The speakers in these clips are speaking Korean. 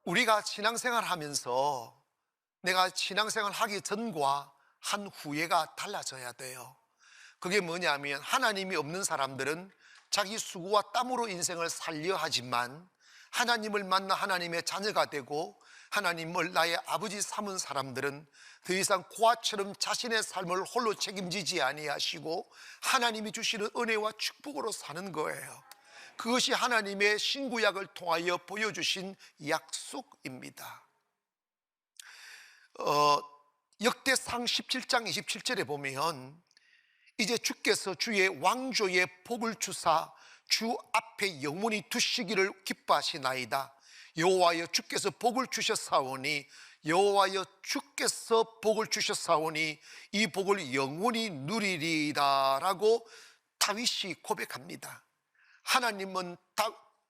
우리가 신앙생활 하면서 내가 신앙생활 하기 전과 한 후에가 달라져야 돼요. 그게 뭐냐면, 하나님이 없는 사람들은 자기 수고와 땀으로 인생을 살려 하지만, 하나님을 만나 하나님의 자녀가 되고 하나님을 나의 아버지 삼은 사람들은 더 이상 고아처럼 자신의 삶을 홀로 책임지지 아니하시고 하나님이 주시는 은혜와 축복으로 사는 거예요. 그것이 하나님의 신구약을 통하여 보여주신 약속입니다. 역대상 17장 27절에 보면, 이제 주께서 주의 왕조의 복을 주사 주 앞에 영원히 두시기를 기뻐하시나이다. 여호와여 주께서 복을 주셨사오니, 여호와여 주께서 복을 주셨사오니 이 복을 영원히 누리리다 라고 다윗이 고백합니다. 하나님은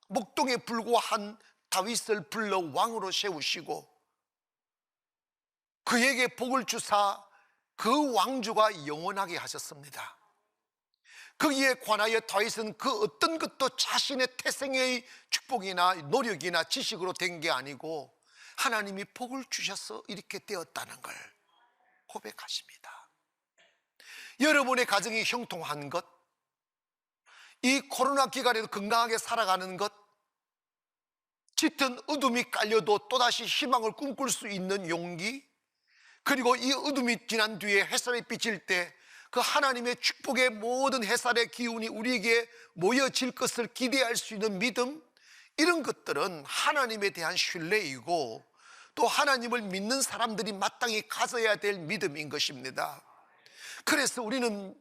목동에 불과한 다윗을 불러 왕으로 세우시고 그에게 복을 주사 그 왕조가 영원하게 하셨습니다. 거기에 관하여 다윗은 그 어떤 것도 자신의 태생의 축복이나 노력이나 지식으로 된 게 아니고 하나님이 복을 주셔서 이렇게 되었다는 걸 고백하십니다. 여러분의 가정이 형통한 것, 이 코로나 기간에도 건강하게 살아가는 것, 짙은 어둠이 깔려도 또다시 희망을 꿈꿀 수 있는 용기, 그리고 이 어둠이 지난 뒤에 햇살이 비칠 때 그 하나님의 축복의 모든 햇살의 기운이 우리에게 모여질 것을 기대할 수 있는 믿음, 이런 것들은 하나님에 대한 신뢰이고 또 하나님을 믿는 사람들이 마땅히 가져야 될 믿음인 것입니다. 그래서 우리는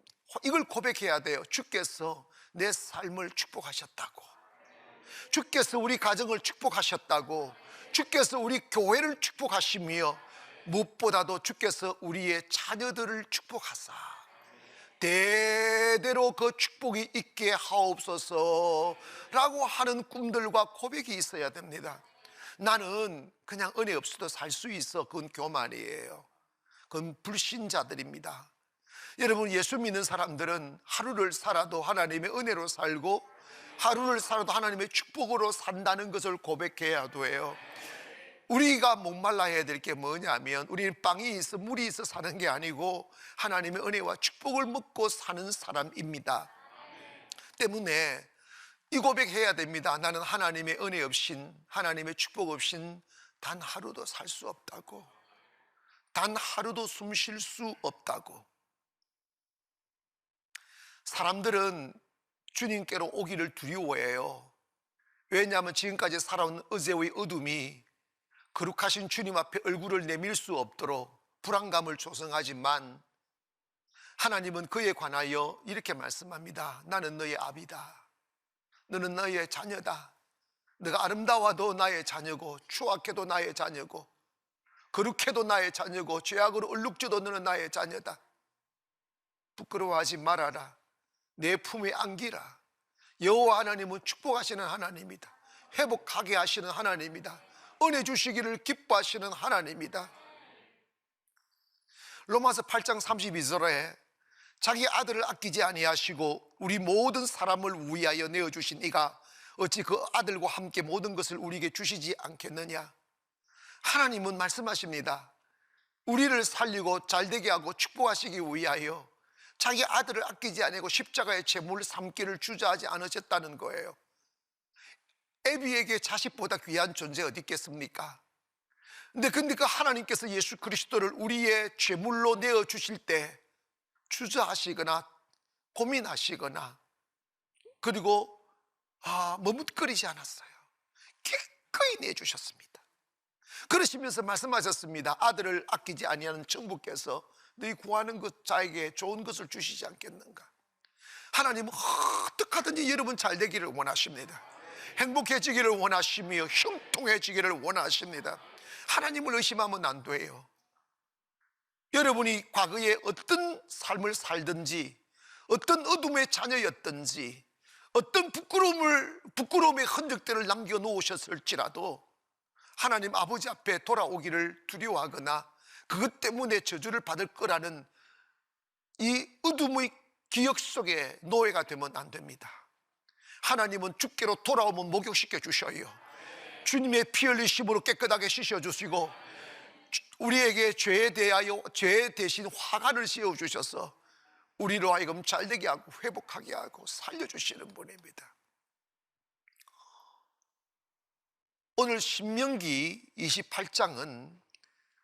이걸 고백해야 돼요. 주께서 내 삶을 축복하셨다고, 주께서 우리 가정을 축복하셨다고, 주께서 우리 교회를 축복하시며 무엇보다도 주께서 우리의 자녀들을 축복하사 대대로 그 축복이 있게 하옵소서라고 하는 꿈들과 고백이 있어야 됩니다. 나는 그냥 은혜 없어도 살 수 있어, 그건 교만이에요. 그건 불신자들입니다. 여러분, 예수 믿는 사람들은 하루를 살아도 하나님의 은혜로 살고 하루를 살아도 하나님의 축복으로 산다는 것을 고백해야 돼요. 우리가 목말라야 될 게 뭐냐면, 우리는 빵이 있어 물이 있어 사는 게 아니고 하나님의 은혜와 축복을 먹고 사는 사람입니다. 때문에 이 고백해야 됩니다. 나는 하나님의 은혜 없인, 하나님의 축복 없인 단 하루도 살 수 없다고, 단 하루도 숨 쉴 수 없다고. 사람들은 주님께로 오기를 두려워해요. 왜냐하면 지금까지 살아온 어제의 어둠이 거룩하신 주님 앞에 얼굴을 내밀 수 없도록 불안감을 조성하지만, 하나님은 그에 관하여 이렇게 말씀합니다. 나는 너의 아비다. 너는 너의 자녀다. 너가 아름다워도 나의 자녀고 추악해도 나의 자녀고 거룩해도 나의 자녀고 죄악으로 얼룩져도 너는 나의 자녀다. 부끄러워하지 말아라. 내 품에 안기라. 여호와 하나님은 축복하시는 하나님이다. 회복하게 하시는 하나님이다. 은혜 주시기를 기뻐하시는 하나님이다. 로마서 8장 32절에 자기 아들을 아끼지 아니하시고 우리 모든 사람을 위하여 내어주신 이가 어찌 그 아들과 함께 모든 것을 우리에게 주시지 않겠느냐. 하나님은 말씀하십니다. 우리를 살리고 잘되게 하고 축복하시기 위하여 자기 아들을 아끼지 아니하고 십자가의 제물을 삼기를 주저하지 않으셨다는 거예요. 애비에게 자식보다 귀한 존재 어디 있겠습니까? 근데 그 하나님께서 예수 그리스도를 우리의 제물로 내어주실 때 주저하시거나 고민하시거나 그리고 머뭇거리지 않았어요. 기꺼이 내주셨습니다. 그러시면서 말씀하셨습니다. 아들을 아끼지 아니하는 천부께서 너희 구하는 것 자에게 좋은 것을 주시지 않겠는가. 하나님은 어떡하든지 여러분 잘 되기를 원하십니다. 행복해지기를 원하시며 형통해지기를 원하십니다. 하나님을 의심하면 안 돼요. 여러분이 과거에 어떤 삶을 살든지, 어떤 어둠의 자녀였든지, 어떤 부끄러움의 흔적들을 남겨놓으셨을지라도 하나님 아버지 앞에 돌아오기를 두려워하거나 그것 때문에 저주를 받을 거라는 이 어둠의 기억 속에 노예가 되면 안 됩니다. 하나님은 주께로 돌아오면 목욕시켜 주셔요. 주님의 피 흘리심으로 깨끗하게 씻어주시고, 우리에게 죄에 대하여 죄 대신 화관을 씌워주셔서 우리로 하여금 잘되게 하고 회복하게 하고 살려주시는 분입니다. 오늘 신명기 28장은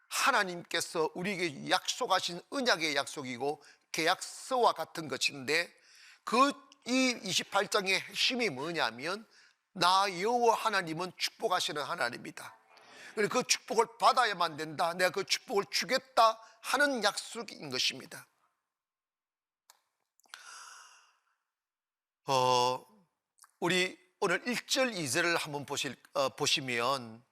하나님께서 우리에게 약속하신 언약의 약속이고 계약서와 같은 것인데, 이 28장의 핵심이 뭐냐면, 나 여호와 하나님은 축복하시는 하나님이다. 그 축복을 받아야만 된다. 내가 그 축복을 주겠다 하는 약속인 것입니다. 우리 오늘 1절 2절을 한번 보시면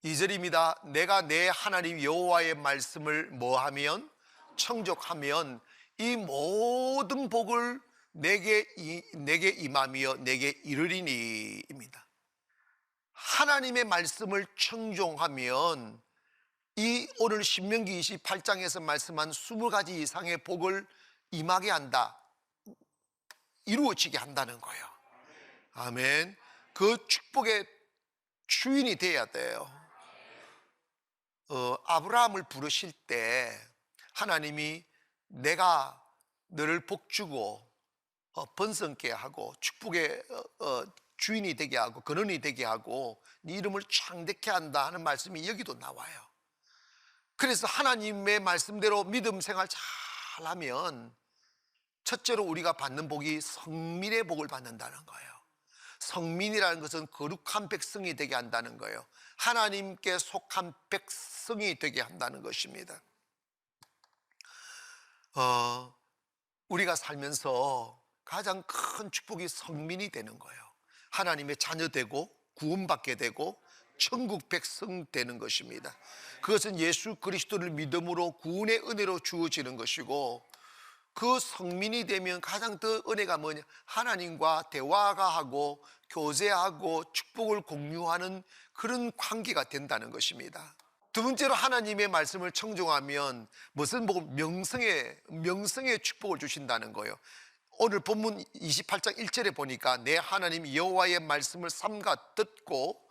2절입니다. 내가 내 하나님 여호와의 말씀을 뭐하면 청족하면 이 모든 복을 내게 임하며 내게 이르리니입니다. 하나님의 말씀을 청종하면 이 오늘 신명기 28장에서 말씀한 20가지 이상의 복을 임하게 한다, 이루어지게 한다는 거예요. 아멘. 그 축복의 주인이 돼야 돼요. 아브라함을 부르실 때 하나님이 내가 너를 복주고 번성케 하고 축복의 주인이 되게 하고 근원이 되게 하고 네 이름을 창대케 한다 하는 말씀이 여기도 나와요. 그래서 하나님의 말씀대로 믿음 생활 잘하면 첫째로 우리가 받는 복이 성민의 복을 받는다는 거예요. 성민이라는 것은 거룩한 백성이 되게 한다는 거예요. 하나님께 속한 백성이 되게 한다는 것입니다. 우리가 살면서 가장 큰 축복이 성민이 되는 거예요. 하나님의 자녀 되고 구원받게 되고 천국 백성 되는 것입니다. 그것은 예수 그리스도를 믿음으로 구원의 은혜로 주어지는 것이고, 그 성민이 되면 가장 더 은혜가 뭐냐, 하나님과 대화가 하고 교제하고 축복을 공유하는 그런 관계가 된다는 것입니다. 두 번째로 하나님의 말씀을 청종하면 무슨 복을, 명성의 축복을 주신다는 거예요. 오늘 본문 28장 1절에 보니까 내 하나님 여호와의 말씀을 삼가 듣고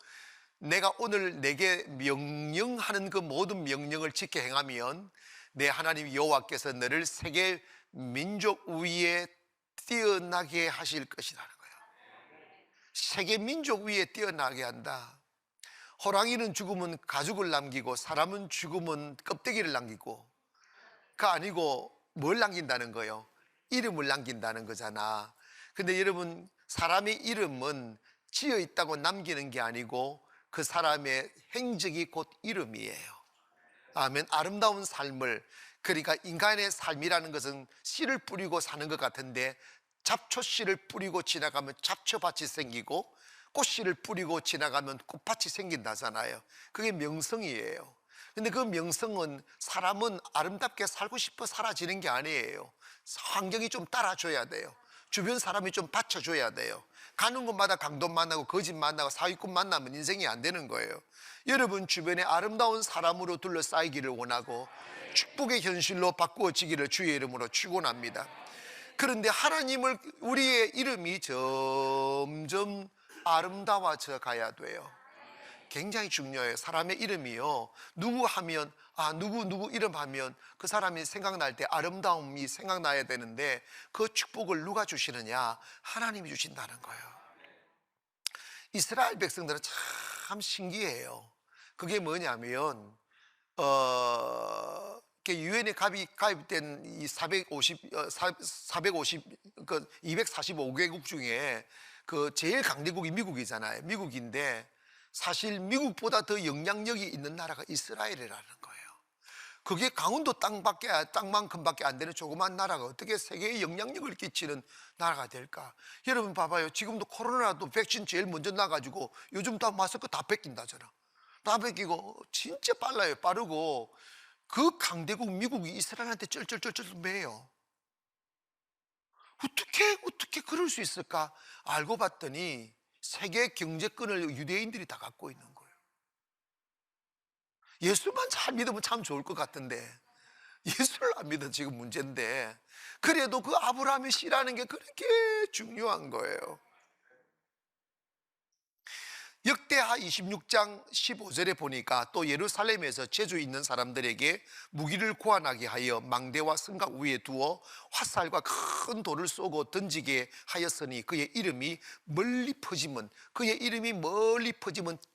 내가 오늘 내게 명령하는 그 모든 명령을 지켜 행하면 내 하나님 여호와께서 너를 세계 민족 위에 뛰어나게 하실 것이라는 거예요. 세계 민족 위에 뛰어나게 한다. 호랑이는 죽으면 가죽을 남기고 사람은 죽으면 껍데기를 남기고, 그거 아니고 뭘 남긴다는 거예요? 이름을 남긴다는 거잖아. 근데 여러분, 사람의 이름은 지어 있다고 남기는 게 아니고 그 사람의 행적이 곧 이름이에요. 아멘. 아름다운 삶을, 그러니까 인간의 삶이라는 것은 씨를 뿌리고 사는 것 같은데, 잡초씨를 뿌리고 지나가면 잡초밭이 생기고 꽃씨를 뿌리고 지나가면 꽃밭이 생긴다잖아요. 그게 명성이에요. 근데 그 명성은 사람은 아름답게 살고 싶어 사라지는 게 아니에요. 환경이 좀 따라줘야 돼요. 주변 사람이 좀 받쳐줘야 돼요. 가는 곳마다 강돈 만나고 거짓 만나고 사기꾼 만나면 인생이 안 되는 거예요. 여러분 주변에 아름다운 사람으로 둘러싸이기를 원하고 축복의 현실로 바꾸어지기를 주의 이름으로 축원합니다. 그런데 하나님을, 우리의 이름이 점점 아름다워져 가야 돼요. 굉장히 중요해요. 사람의 이름이요, 누구 하면 누구 이름 하면 그 사람이 생각날 때 아름다움이 생각나야 되는데, 그 축복을 누가 주시느냐? 하나님이 주신다는 거예요. 이스라엘 백성들은 참 신기해요. 그게 뭐냐면 유엔에 가입된 이 245개국 중에 그 제일 강대국이 미국이잖아요. 미국인데 사실 미국보다 더 영향력이 있는 나라가 이스라엘이라는 거예요. 그게 강원도 땅만큼밖에 안 되는 조그만 나라가 어떻게 세계에 영향력을 끼치는 나라가 될까? 여러분 봐봐요. 지금도 코로나도 백신 제일 먼저 나가지고 요즘 다 마스크 다 뺏긴다잖아. 다 뺏기고 진짜 빨라요. 빠르고 그 강대국 미국이 이스라엘한테 쩔쩔쩔쩔 매요. 어떻게 그럴 수 있을까? 알고 봤더니 세계 경제권을 유대인들이 다 갖고 있는 거예요. 예수만 잘 믿으면 참 좋을 것 같은데 예수를 안 믿어 지금 문제인데, 그래도 그 아브라함의 씨라는 게 그렇게 중요한 거예요. 역대하 26장 15절에 보니까 또 예루살렘에서 재주 있는 사람들에게 무기를 고안하게 하여 망대와 성곽 위에 두어 화살과 큰 돌을 쏘고 던지게 하였으니 그의 이름이 멀리 퍼지면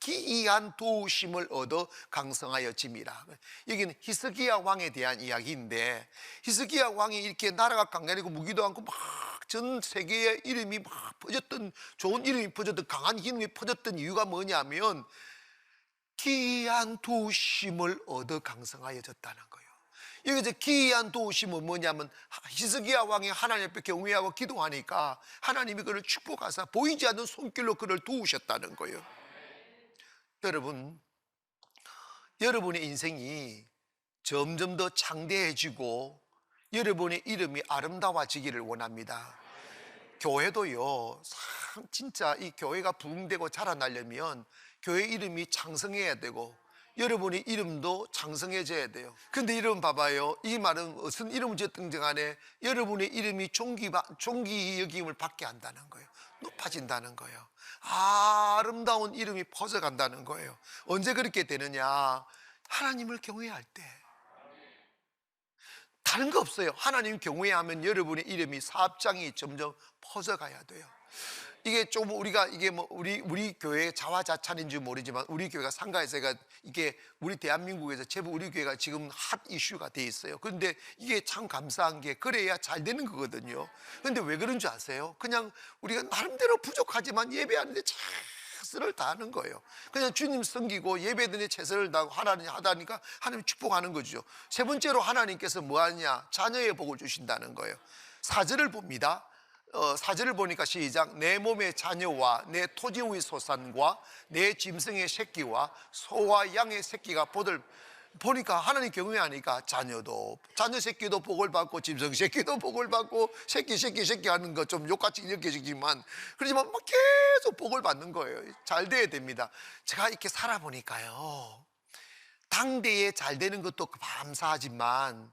기이한 도우심을 얻어 강성하여짐이라. 여기는 히스기야 왕에 대한 이야기인데, 히스기야 왕이 이렇게 나라가 강렬하고 무기도 많고 막 전 세계에 이름이 막 퍼졌던, 좋은 이름이 퍼졌던, 강한 힘이 퍼졌던 이유가 뭐냐면 기이한 도우심을 얻어 강성하여졌다는 거예요. 여기서 기이한 도우심은 뭐냐면 히스기야 왕이 하나님 앞에 경외하고 기도하니까 하나님이 그를 축복하사 보이지 않는 손길로 그를 도우셨다는 거예요. 여러분의 인생이 점점 더 창대해지고 여러분의 이름이 아름다워지기를 원합니다. 교회도요, 진짜 이 교회가 부흥되고 자라나려면 교회 이름이 창성해야 되고 여러분의 이름도 창성해져야 돼요. 근데 여러분 봐봐요, 이 말은 무슨 이름을 지었든 간에 여러분의 이름이 존귀 여김을 받게 한다는 거예요. 높아진다는 거예요. 아름다운 이름이 퍼져간다는 거예요. 언제 그렇게 되느냐? 하나님을 경외할 때. 다른 거 없어요. 하나님 경외하면 여러분의 이름이 사업장이 점점 퍼져가야 돼요. 이게 좀 우리가 이게 뭐 우리 교회의 자화자찬인지 모르지만 우리 교회가 상가에서가 이게 우리 대한민국에서 제법 우리 교회가 지금 핫 이슈가 돼 있어요. 그런데 이게 참 감사한 게 그래야 잘 되는 거거든요. 그런데 왜 그런 줄 아세요? 그냥 우리가 나름대로 부족하지만 예배하는데 최선을 다하는 거예요. 그냥 주님 섬기고 예배드리는 최선을 다하고 하나님 하다니까 하나님 축복하는 거죠. 세 번째로 하나님께서 뭐 하냐? 자녀의 복을 주신다는 거예요. 사절을 봅니다. 사절을 보니까 시작. 내 몸의 자녀와 내 토지 위의 소산과 내 짐승의 새끼와 소와 양의 새끼가 복을 보니까 하나님 경외하니까 자녀 새끼도 복을 받고 짐승 새끼도 복을 받고 새끼 하는 거 좀 욕같이 느껴지지만 그렇지만 막 계속 복을 받는 거예요. 잘 돼야 됩니다. 제가 이렇게 살아보니까요, 당대에 잘 되는 것도 감사하지만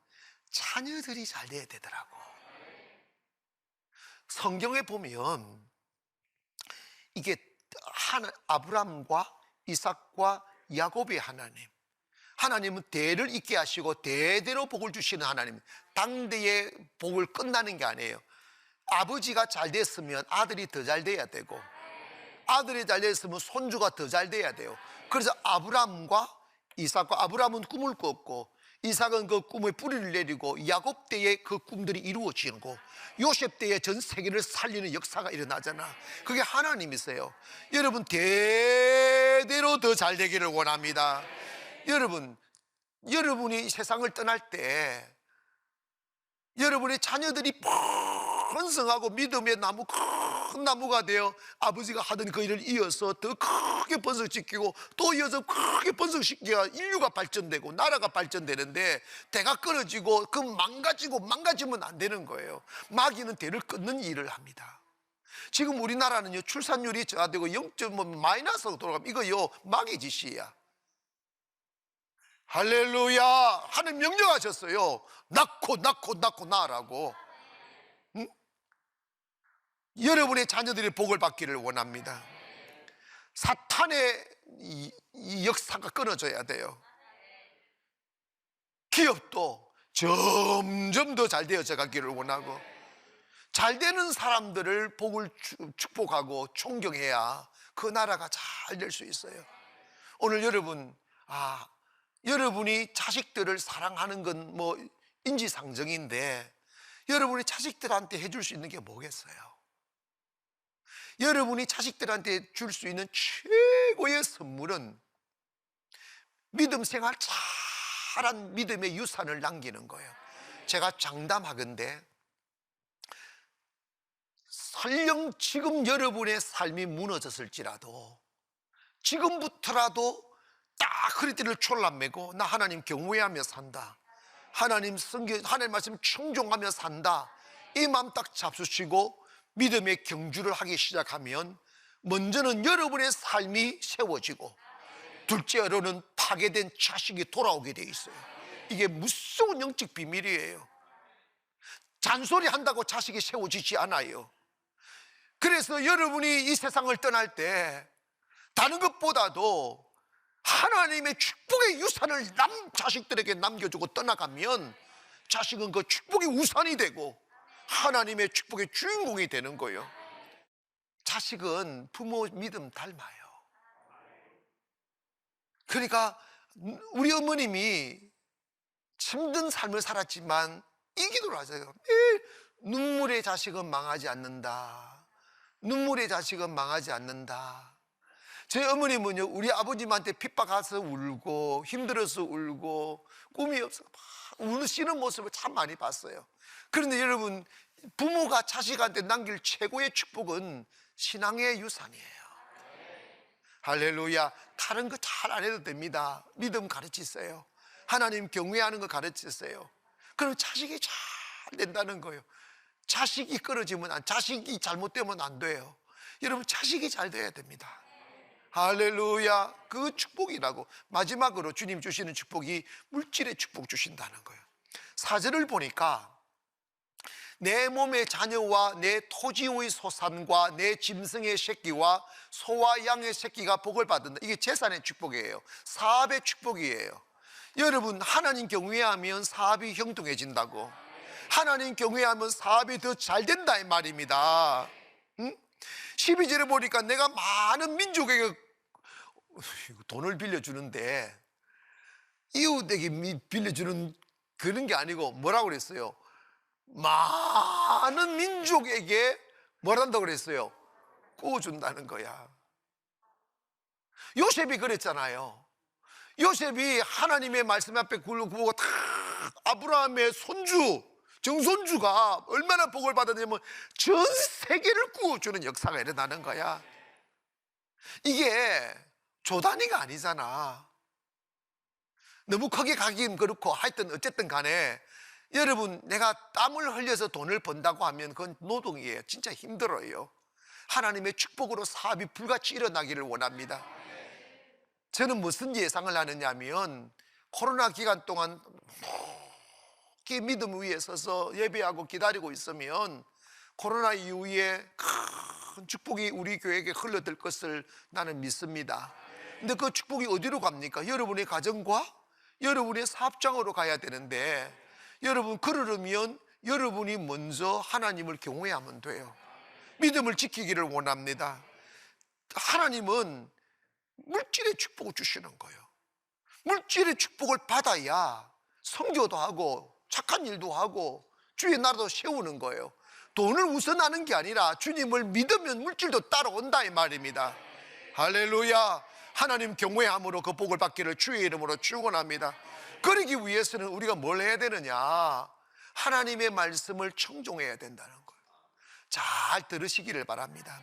자녀들이 잘 돼야 되더라고. 성경에 보면 이게 아브람과 이삭과 야곱의 하나님은 대를 잇게 하시고 대대로 복을 주시는 하나님. 당대의 복을 끝나는 게 아니에요. 아버지가 잘 됐으면 아들이 더 잘 돼야 되고 아들이 잘 됐으면 손주가 더 잘 돼야 돼요. 그래서 아브람과 이삭과 아브람은 꿈을 꿨고 이삭은 그 꿈의 뿌리를 내리고 야곱 때에 그 꿈들이 이루어지고 요셉 때에 전 세계를 살리는 역사가 일어나잖아. 그게 하나님이세요. 여러분 대대로 더 잘 되기를 원합니다. 여러분이 세상을 떠날 때 여러분의 자녀들이 번성하고 믿음의 나무, 큰 나무가 되어 아버지가 하던 그 일을 이어서 더 크게 번성시키고 또 이어서 크게 번성시켜야 인류가 발전되고 나라가 발전되는데 대가 끊어지고 그 망가지면 안 되는 거예요. 마귀는 대를 끊는 일을 합니다. 지금 우리나라는요, 출산율이 저하되고 0.5 마이너스로 돌아가면 이거요 마귀 짓이야. 할렐루야. 하나님 명령하셨어요. 낳고 낳으라고. 응? 여러분의 자녀들이 복을 받기를 원합니다. 사탄의 이 역사가 끊어져야 돼요. 기업도 점점 더 잘 되어져 가기를 원하고 잘 되는 사람들을 복을 축복하고 존경해야 그 나라가 잘 될 수 있어요. 오늘 여러분이 자식들을 사랑하는 건 뭐 인지상정인데 여러분이 자식들한테 해줄 수 있는 게 뭐겠어요? 여러분이 자식들한테 줄 수 있는 최고의 선물은 믿음 생활 잘한 믿음의 유산을 남기는 거예요. 제가 장담하건대 설령 지금 여러분의 삶이 무너졌을지라도 지금부터라도 딱 허리띠를 졸라매고 나 하나님 경외하며 산다, 하나님 말씀 충종하며 산다, 이 마음 딱 잡수시고 믿음의 경주를 하기 시작하면 먼저는 여러분의 삶이 세워지고 둘째로는 파괴된 자식이 돌아오게 돼 있어요. 이게 무서운 영적 비밀이에요. 잔소리 한다고 자식이 세워지지 않아요. 그래서 여러분이 이 세상을 떠날 때 다른 것보다도 하나님의 축복의 유산을 자식들에게 남겨주고 떠나가면 자식은 그 축복의 우산이 되고 하나님의 축복의 주인공이 되는 거예요. 자식은 부모 믿음 닮아요. 그러니까 우리 어머님이 힘든 삶을 살았지만 이 기도를 하세요. 매일 눈물의 자식은 망하지 않는다. 눈물의 자식은 망하지 않는다. 제 어머님은요, 우리 아버님한테 핍박해서 울고 힘들어서 울고 꿈이 없어 막 우시는 모습을 참 많이 봤어요. 그런데 여러분, 부모가 자식한테 남길 최고의 축복은 신앙의 유산이에요. 할렐루야. 다른 거 잘 안 해도 됩니다. 믿음 가르치세요. 하나님 경외하는 거 가르치세요. 그럼 자식이 잘 된다는 거예요. 자식이 끊어지면 자식이 잘못되면 안 돼요. 여러분, 자식이 잘 돼야 됩니다. 할렐루야. 그 축복이라고. 마지막으로 주님 주시는 축복이 물질의 축복 주신다는 거예요. 사절을 보니까 내 몸의 자녀와 내 토지의 소산과 내 짐승의 새끼와 소와 양의 새끼가 복을 받는다. 이게 재산의 축복이에요. 사업의 축복이에요. 여러분, 하나님 경외하면 사업이 형통해진다고. 하나님 경외하면 사업이 더 잘 된다 이 말입니다. 12절에 보니까 내가 많은 민족에게 돈을 빌려주는데 이웃에게 빌려주는 그런 게 아니고 뭐라고 그랬어요? 많은 민족에게 뭘 한다고 그랬어요? 구워준다는 거야. 요셉이 그랬잖아요. 요셉이 하나님의 말씀 앞에 굴고 다 아브라함의 손주 정손주가 얼마나 복을 받았냐면 전 세계를 구워주는 역사가 일어나는 거야. 이게 조단위가 아니잖아. 너무 크게 가긴 그렇고 하여튼 어쨌든 간에 여러분, 내가 땀을 흘려서 돈을 번다고 하면 그건 노동이에요. 진짜 힘들어요. 하나님의 축복으로 사업이 불같이 일어나기를 원합니다. 저는 무슨 예상을 하느냐 하면 코로나 기간 동안 깊이 믿음 위에 서서 예배하고 기다리고 있으면 코로나 이후에 큰 축복이 우리 교회에게 흘러들 것을 나는 믿습니다. 근데 그 축복이 어디로 갑니까? 여러분의 가정과 여러분의 사업장으로 가야 되는데, 여러분 그러려면 여러분이 먼저 하나님을 경외하면 돼요. 믿음을 지키기를 원합니다. 하나님은 물질의 축복을 주시는 거예요. 물질의 축복을 받아야 선교도 하고 착한 일도 하고 주의 나라도 세우는 거예요. 돈을 우선하는 게 아니라 주님을 믿으면 물질도 따라온다 이 말입니다. 할렐루야. 하나님 경외함으로 그 복을 받기를 주의 이름으로 축원합니다. 그러기 위해서는 우리가 뭘 해야 되느냐? 하나님의 말씀을 청종해야 된다는 거예요. 잘 들으시기를 바랍니다.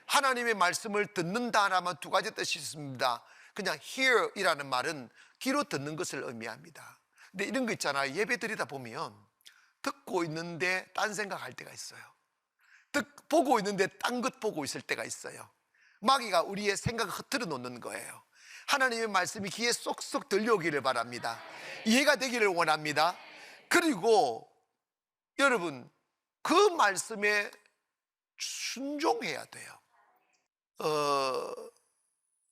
하나님의 말씀을 듣는다라면 두 가지 뜻이 있습니다. 그냥 hear 이라는 말은 귀로 듣는 것을 의미합니다. 근데 이런 거 있잖아요. 예배 드리다 보면 듣고 있는데 딴 생각할 때가 있어요. 보고 있는데 딴 것 보고 있을 때가 있어요. 마귀가 우리의 생각을 흐트러 놓는 거예요. 하나님의 말씀이 귀에 쏙쏙 들려오기를 바랍니다. 이해가 되기를 원합니다. 그리고 여러분, 그 말씀에 순종해야 돼요.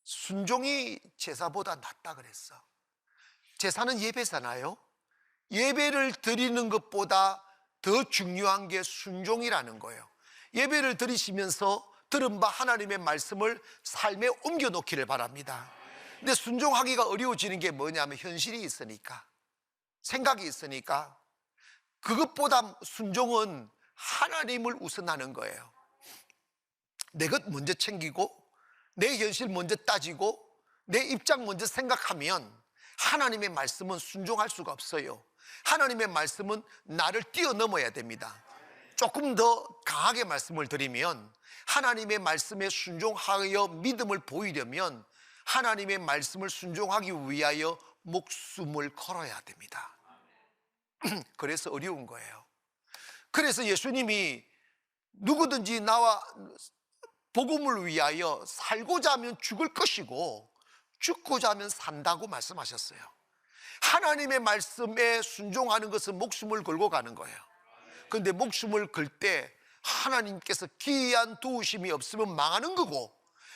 순종이 제사보다 낫다 그랬어. 제사는 예배잖아요. 예배를 드리는 것보다 더 중요한 게 순종이라는 거예요. 예배를 드리시면서 들은 바 하나님의 말씀을 삶에 옮겨 놓기를 바랍니다. 근데 순종하기가 어려워지는 게 뭐냐면 현실이 있으니까, 생각이 있으니까. 그것보다 순종은 하나님을 우선하는 거예요. 내 것 먼저 챙기고 내 현실 먼저 따지고 내 입장 먼저 생각하면 하나님의 말씀은 순종할 수가 없어요. 하나님의 말씀은 나를 뛰어넘어야 됩니다. 조금 더 강하게 말씀을 드리면, 하나님의 말씀에 순종하여 믿음을 보이려면 하나님의 말씀을 순종하기 위하여 목숨을 걸어야 됩니다. 그래서 어려운 거예요. 그래서 예수님이 누구든지 나와 복음을 위하여 살고자 하면 죽을 것이고 죽고자 하면 산다고 말씀하셨어요. 하나님의 말씀에 순종하는 것은 목숨을 걸고 가는 거예요. 그런데 목숨을 걸 때 하나님께서 기이한 도우심이 없으면 망하는 거고,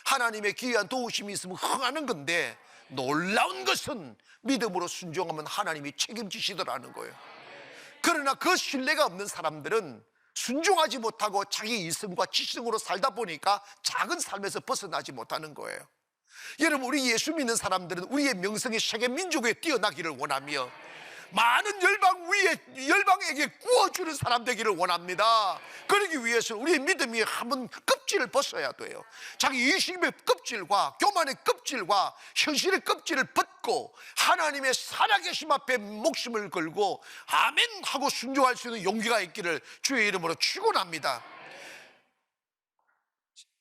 하나님의 기이한 도우심이 있으면 흥하는 건데, 놀라운 것은 믿음으로 순종하면 하나님이 책임지시더라는 거예요. 그러나 그 신뢰가 없는 사람들은 순종하지 못하고 자기 이성과 지성으로 살다 보니까 작은 삶에서 벗어나지 못하는 거예요. 여러분, 우리 예수 믿는 사람들은 우리의 명성이 세계 민족에 뛰어나기를 원하며 많은 열방에게 구워주는 사람 되기를 원합니다. 그러기 위해서는 우리의 믿음이 한번 껍질을 벗어야 돼요. 자기 이심의 껍질과 교만의 껍질과 현실의 껍질을 벗고 하나님의 살아계심 앞에 목숨을 걸고 아멘 하고 순종할 수 있는 용기가 있기를 주의 이름으로 축원합니다.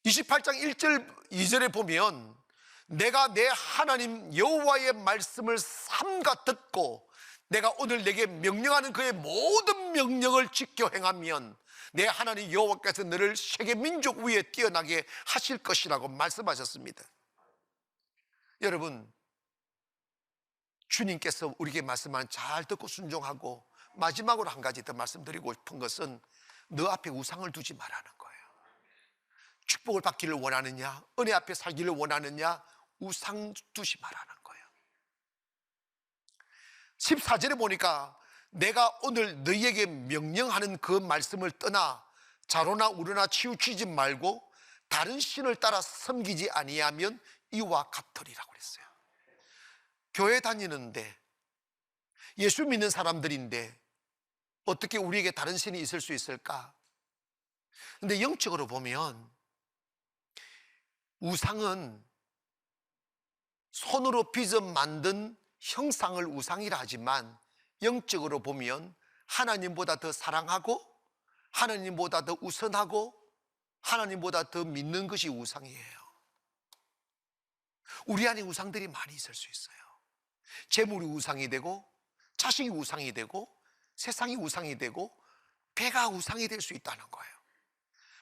28장 1절 2절에 보면 내가 내 하나님 여호와의 말씀을 삼가 듣고 내가 오늘 내게 명령하는 그의 모든 명령을 지켜 행하면 내 하나님 여호와께서 너를 세계 민족 위에 뛰어나게 하실 것이라고 말씀하셨습니다. 여러분, 주님께서 우리에게 말씀한 잘 듣고 순종하고, 마지막으로 한 가지 더 말씀드리고 싶은 것은 너 앞에 우상을 두지 말라는 거예요. 축복을 받기를 원하느냐, 은혜 앞에 살기를 원하느냐, 우상 두지 말라는 거예요. 14절에 보니까 내가 오늘 너희에게 명령하는 그 말씀을 떠나 자로나 우로나 치우치지 말고 다른 신을 따라 섬기지 아니하면 이와 같으리라고 그랬어요. 교회 다니는데 예수 믿는 사람들인데 어떻게 우리에게 다른 신이 있을 수 있을까? 근데 영적으로 보면 우상은 손으로 빚어 만든 형상을 우상이라 하지만 영적으로 보면 하나님보다 더 사랑하고 하나님보다 더 우선하고 하나님보다 더 믿는 것이 우상이에요. 우리 안에 우상들이 많이 있을 수 있어요. 재물이 우상이 되고 자식이 우상이 되고 세상이 우상이 되고 배가 우상이 될 수 있다는 거예요.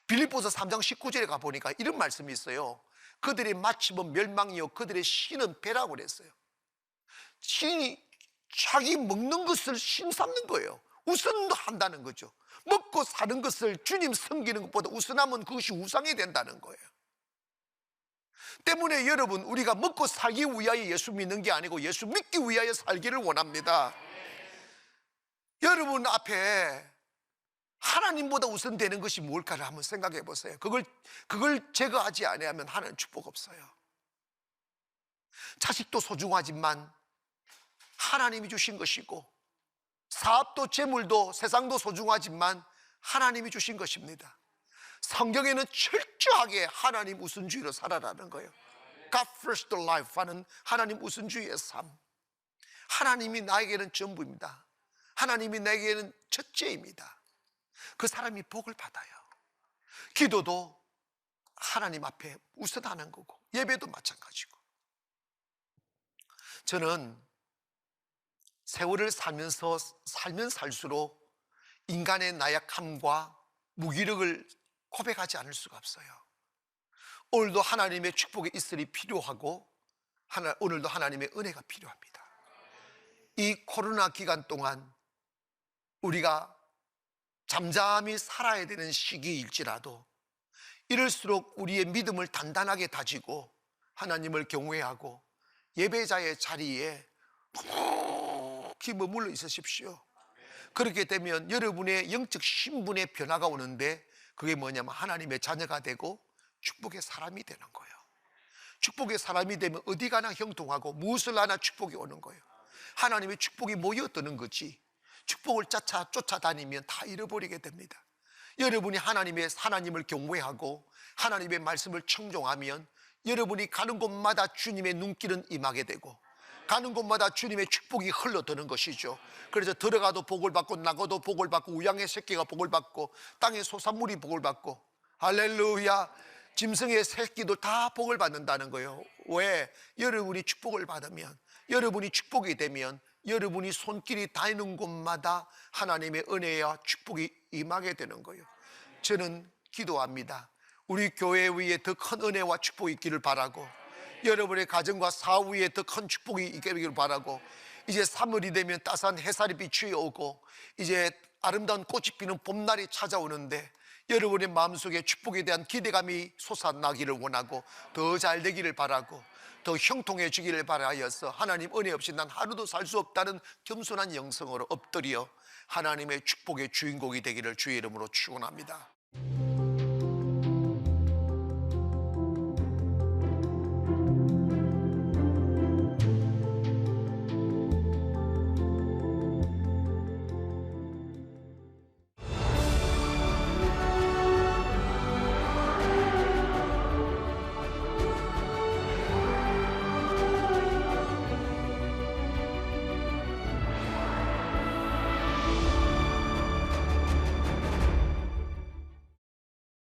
빌립보서 3장 19절에 가보니까 이런 말씀이 있어요. 그들의 마침은 멸망이요 그들의 신은 배라고 그랬어요. 신이 자기 먹는 것을 신 삼는 거예요. 우선도 한다는 거죠. 먹고 사는 것을 주님 섬기는 것보다 우선하면 그것이 우상이 된다는 거예요. 때문에 여러분, 우리가 먹고 살기 위하여 예수 믿는 게 아니고 예수 믿기 위하여 살기를 원합니다. 여러분 앞에 하나님보다 우선되는 것이 뭘까를 한번 생각해 보세요. 그걸 제거하지 아니하면 하나님 축복 없어요. 자식도 소중하지만 하나님이 주신 것이고, 사업도 재물도 세상도 소중하지만 하나님이 주신 것입니다. 성경에는 철저하게 하나님 우선주의로 살아라는 거예요. God first life 하는 하나님 우선주의의 삶. 하나님이 나에게는 전부입니다. 하나님이 나에게는 첫째입니다. 그 사람이 복을 받아요. 기도도 하나님 앞에 우선하는 거고 예배도 마찬가지고. 저는 세월을 살면 살수록 인간의 나약함과 무기력을 고백하지 않을 수가 없어요. 오늘도 하나님의 축복이 있으리 필요하고 오늘도 하나님의 은혜가 필요합니다. 이 코로나 기간 동안 우리가 잠잠히 살아야 되는 시기일지라도 이럴수록 우리의 믿음을 단단하게 다지고 하나님을 경외하고 예배자의 자리에 묵묵히 머물러 있으십시오. 그렇게 되면 여러분의 영적 신분의 변화가 오는데, 그게 뭐냐면 하나님의 자녀가 되고 축복의 사람이 되는 거예요. 축복의 사람이 되면 어디 가나 형통하고 무엇을 하나 축복이 오는 거예요. 하나님의 축복이 모여드는 거지, 축복을 쫓아다니면 다 잃어버리게 됩니다. 여러분이 하나님을 경외하고 하나님의 말씀을 청종하면 여러분이 가는 곳마다 주님의 눈길은 임하게 되고 가는 곳마다 주님의 축복이 흘러드는 것이죠. 그래서 들어가도 복을 받고 나가도 복을 받고 우양의 새끼가 복을 받고 땅의 소산물이 복을 받고, 할렐루야, 짐승의 새끼도 다 복을 받는다는 거예요. 왜? 여러분이 축복을 받으면, 여러분이 축복이 되면 여러분이 손길이 닿는 곳마다 하나님의 은혜와 축복이 임하게 되는 거예요. 저는 기도합니다. 우리 교회 위에 더 큰 은혜와 축복이 있기를 바라고, 여러분의 가정과 사업 위에 더 큰 축복이 있기를 바라고, 이제 3월이 되면 따스한 햇살이 비추어 오고 이제 아름다운 꽃이 피는 봄날이 찾아오는데 여러분의 마음속에 축복에 대한 기대감이 솟아나기를 원하고 더 잘 되기를 바라고 더 형통해지기를 바라여서 하나님 은혜 없이 난 하루도 살 수 없다는 겸손한 영성으로 엎드려 하나님의 축복의 주인공이 되기를 주의 이름으로 축원합니다.